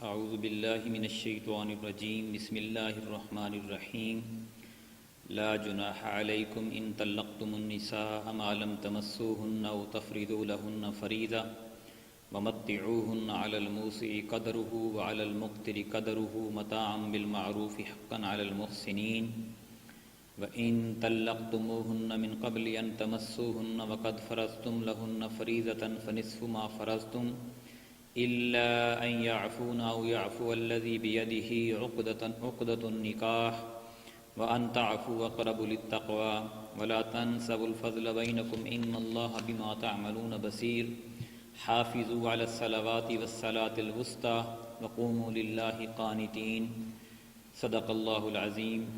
اعوذ باللہ من الشیطان الرجیم بسم اللہ الرحمن الرحیم لا جناح علیکم ان طلقتم النساء ما لم تمسوهن او تفرضوا لهن فریضہ ومتعوهن على الموسع قدره وعلى المقتر قدره متاعا بالمعروف حقا على المحسنین وَإِن طَلَّقْتُمُوهُنَّ مِن قَبْلِ أَن تَمَسُّوهُنَّ وَقَدْ فَرَضْتُمْ لَهُنَّ فَرِيضَةً فَنِصْفُ مَا فَرَضْتُمْ إِلَّا أَن يَعْفُونَ أَوْ يَعْفُوَ الَّذِي بِيَدِهِ عُقْدَةُ النِّكَاحِ وَأَن تَعْفُوا أَقْرَبُ لِلتَّقْوَىٰ وَلَا تَنسَوُا الْفَضْلَ بَيْنَكُمْ إِنَّ اللَّهَ بِمَا تَعْمَلُونَ بَصِيرٌ حَافِظُوا عَلَى الصَّلَوَاتِ وَالصَّلَاةِ الْوُسْطَىٰ وَقُومُوا لِلَّهِ قَانِتِينَ صدق اللہ العظیم۔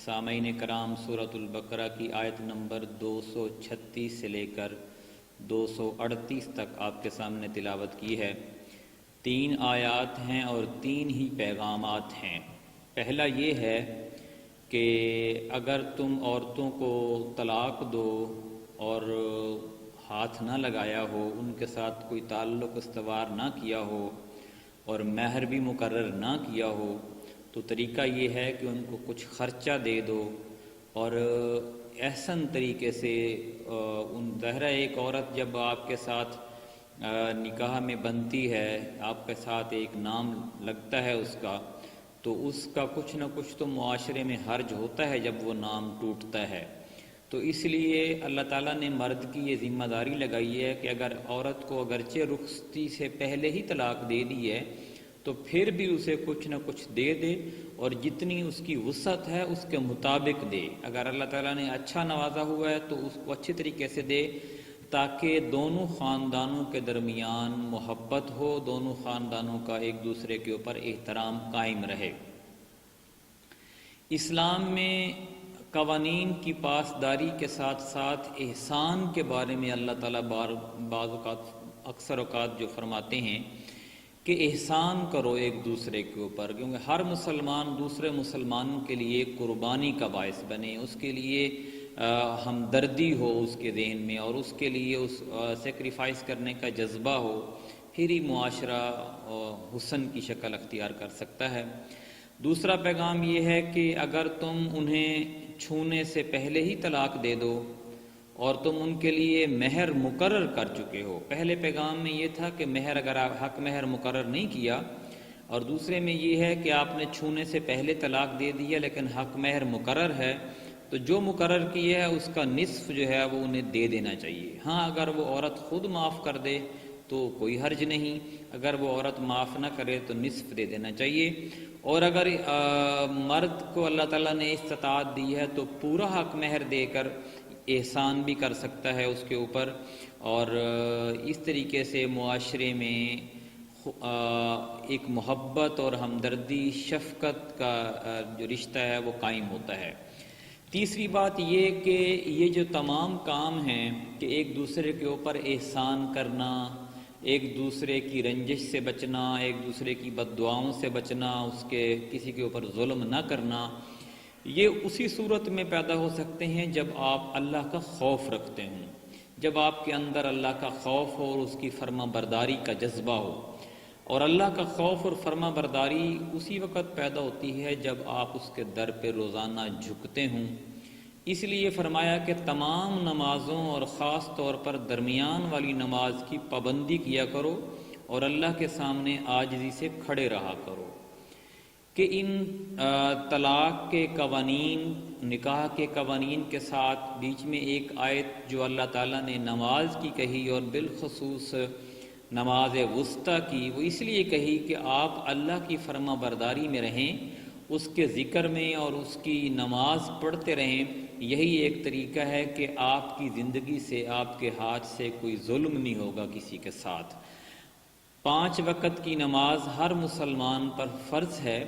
سامعین کرام، سورۃ البقرہ کی آیت نمبر 236 سے لے کر 238 تک آپ کے سامنے تلاوت کی ہے۔ 3 آیات ہیں اور 3 ہی پیغامات ہیں۔ پہلا یہ ہے کہ اگر تم عورتوں کو طلاق دو اور ہاتھ نہ لگایا ہو، ان کے ساتھ کوئی تعلق استوار نہ کیا ہو اور مہر بھی مقرر نہ کیا ہو، تو طریقہ یہ ہے کہ ان کو کچھ خرچہ دے دو اور احسن طریقے سے ظاہرہ ایک عورت جب آپ کے ساتھ نکاح میں بنتی ہے، آپ کے ساتھ ایک نام لگتا ہے اس کا، تو اس کا کچھ نہ کچھ تو معاشرے میں حرج ہوتا ہے جب وہ نام ٹوٹتا ہے۔ تو اس لیے اللہ تعالیٰ نے مرد کی یہ ذمہ داری لگائی ہے کہ اگر عورت کو اگرچہ رخصتی سے پہلے ہی طلاق دے دی ہے تو پھر بھی اسے کچھ نہ کچھ دے دے اور جتنی اس کی وسعت ہے اس کے مطابق دے۔ اگر اللہ تعالیٰ نے اچھا نوازا ہوا ہے تو اس کو اچھے طریقے سے دے، تاکہ دونوں خاندانوں کے درمیان محبت ہو، دونوں خاندانوں کا ایک دوسرے کے اوپر احترام قائم رہے۔ اسلام میں قوانین کی پاسداری کے ساتھ ساتھ احسان کے بارے میں اللہ تعالیٰ بعض اوقات اکثر اوقات جو فرماتے ہیں کہ احسان کرو ایک دوسرے کے اوپر، کیونکہ ہر مسلمان دوسرے مسلمان کے لیے قربانی کا باعث بنے، اس کے لیے ہمدردی ہو اس کے ذہن میں، اور اس کے لیے اس سیکریفائس کرنے کا جذبہ ہو، پھر ہی معاشرہ حسن کی شکل اختیار کر سکتا ہے۔ دوسرا پیغام یہ ہے کہ اگر تم انہیں چھونے سے پہلے ہی طلاق دے دو اور تم ان کے لیے مہر مقرر کر چکے ہو، پہلے پیغام میں یہ تھا کہ مہر اگر آپ حق مہر مقرر نہیں کیا، اور دوسرے میں یہ ہے کہ آپ نے چھونے سے پہلے طلاق دے دیا لیکن حق مہر مقرر ہے، تو جو مقرر کیا ہے اس کا نصف جو ہے وہ انہیں دے دینا چاہیے۔ ہاں اگر وہ عورت خود معاف کر دے تو کوئی حرج نہیں، اگر وہ عورت معاف نہ کرے تو نصف دے دینا چاہیے، اور اگر مرد کو اللہ تعالیٰ نے استطاعت دی ہے تو پورا حق مہر دے کر احسان بھی کر سکتا ہے اس کے اوپر، اور اس طریقے سے معاشرے میں ایک محبت اور ہمدردی شفقت کا جو رشتہ ہے وہ قائم ہوتا ہے۔ تیسری بات یہ کہ یہ جو تمام کام ہیں کہ ایک دوسرے کے اوپر احسان کرنا، ایک دوسرے کی رنجش سے بچنا، ایک دوسرے کی بد دعاؤں سے بچنا، اس کے کسی کے اوپر ظلم نہ کرنا، یہ اسی صورت میں پیدا ہو سکتے ہیں جب آپ اللہ کا خوف رکھتے ہوں، جب آپ کے اندر اللہ کا خوف ہو اور اس کی فرما برداری کا جذبہ ہو۔ اور اللہ کا خوف اور فرما برداری اسی وقت پیدا ہوتی ہے جب آپ اس کے در پہ روزانہ جھکتے ہوں۔ اس لیے فرمایا کہ تمام نمازوں اور خاص طور پر درمیان والی نماز کی پابندی کیا کرو اور اللہ کے سامنے عاجزی سے کھڑے رہا کرو۔ کہ ان طلاق کے قوانین، نکاح کے قوانین کے ساتھ بیچ میں ایک آیت جو اللہ تعالیٰ نے نماز کی کہی اور بالخصوص نماز وسطیٰ کی، وہ اس لیے کہی کہ آپ اللہ کی فرما برداری میں رہیں، اس کے ذکر میں اور اس کی نماز پڑھتے رہیں۔ یہی ایک طریقہ ہے کہ آپ کی زندگی سے، آپ کے ہاتھ سے کوئی ظلم نہیں ہوگا کسی کے ساتھ۔ 5 وقت کی نماز ہر مسلمان پر فرض ہے،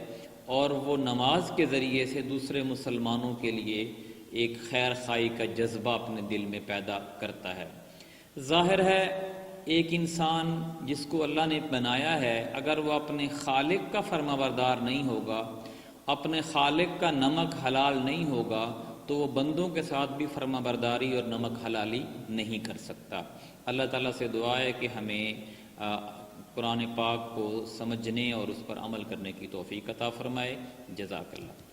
اور وہ نماز کے ذریعے سے دوسرے مسلمانوں کے لیے ایک خیر خواہی کا جذبہ اپنے دل میں پیدا کرتا ہے۔ ظاہر ہے ایک انسان جس کو اللہ نے بنایا ہے، اگر وہ اپنے خالق کا فرما بردار نہیں ہوگا، اپنے خالق کا نمک حلال نہیں ہوگا، تو وہ بندوں کے ساتھ بھی فرما برداری اور نمک حلالی نہیں کر سکتا۔ اللہ تعالیٰ سے دعا ہے کہ ہمیں قرآن پاک کو سمجھنے اور اس پر عمل کرنے کی توفیق عطا فرمائے۔ جزاک اللہ۔